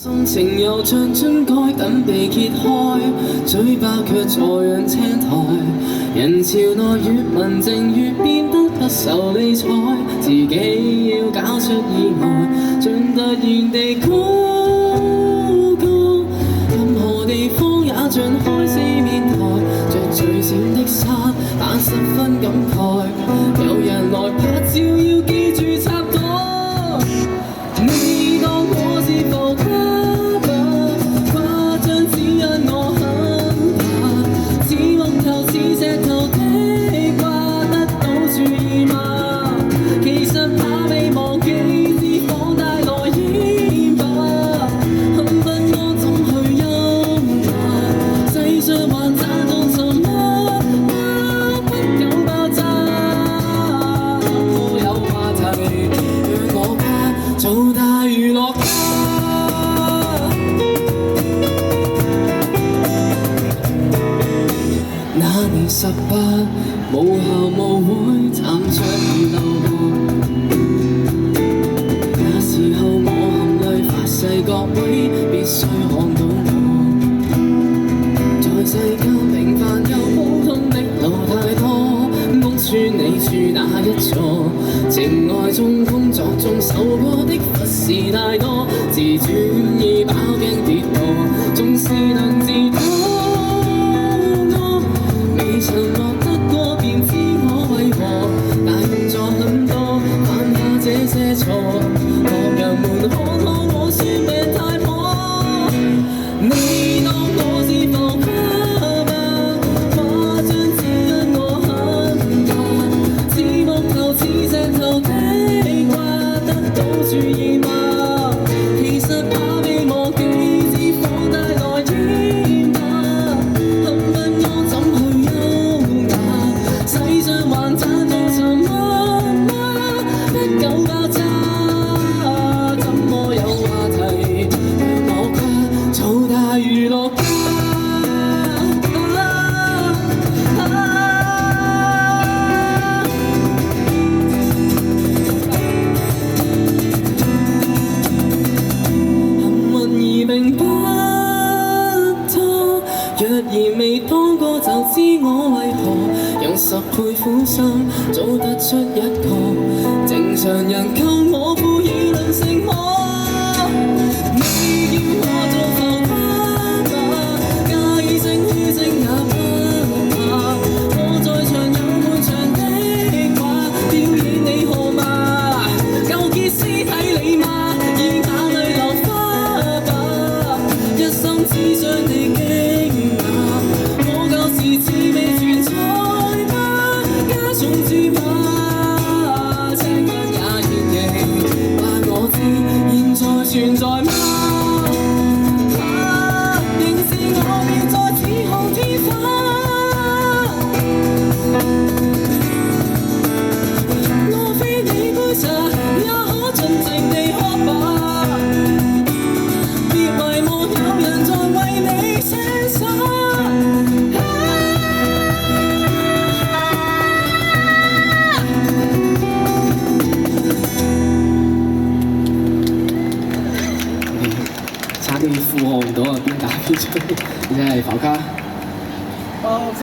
心情又像樽蓋緊被揭開，嘴巴卻坐讓青苔。人潮內越文靜越變得不受理睬，自己要搞出意外，像突然地高歌。任何地方也像開四面台，着最閃的衫，但十分感慨。有人來拍照要記住插朵。你當我是浮誇吧，誇張只因我很怕，似木頭似石頭的掛得到注意嗎？其實怕被忘記，只放帶來煙吧，很不安怎去優雅，世上還賺到什麼？不夠爆炸，我有話題，讓我吧做大娛樂家。那年18，無校無會，站着如流汗。那時候我含淚發誓，各位必須看到我。在世間平凡又普通的路太多，屋邨你住哪一座？情愛中工作中受過的忽視太多，自尊已飽經跌墮，縱是能自討我，未曾獲得過便知我為何大動作很多，犯下這些錯，旁人們看看我算命太破。你當我是浮誇吧，誇張只因我很怕，似木頭似石頭的掛得到注意嗎？其實怕被忘記，只放帶來煙吧，很不安怎去優雅，世上還賺到什麼？不夠爆炸，怎麼有話題讓我誇做大娛樂家？並不多，若然未當過就知我為何用10倍苦心做得出一個正常人，夠我負議論成魔。你叫我做浮誇吧，假意聲虛聲也不怕，我在場有滿場的話，表演你好嗎？糾結屍體你嗎？以眼淚流花吧，一心只想你驚訝，我舊時自未存在嗎？加重注碼，赤腳也願認，話我知現在存在嗎？仍是我別再指控天花，莫非你杯茶也可盡情地喝吧？別遺忘有人在為你寫詩。差啲負荷唔到啊，邊打邊吹，你真係浮家。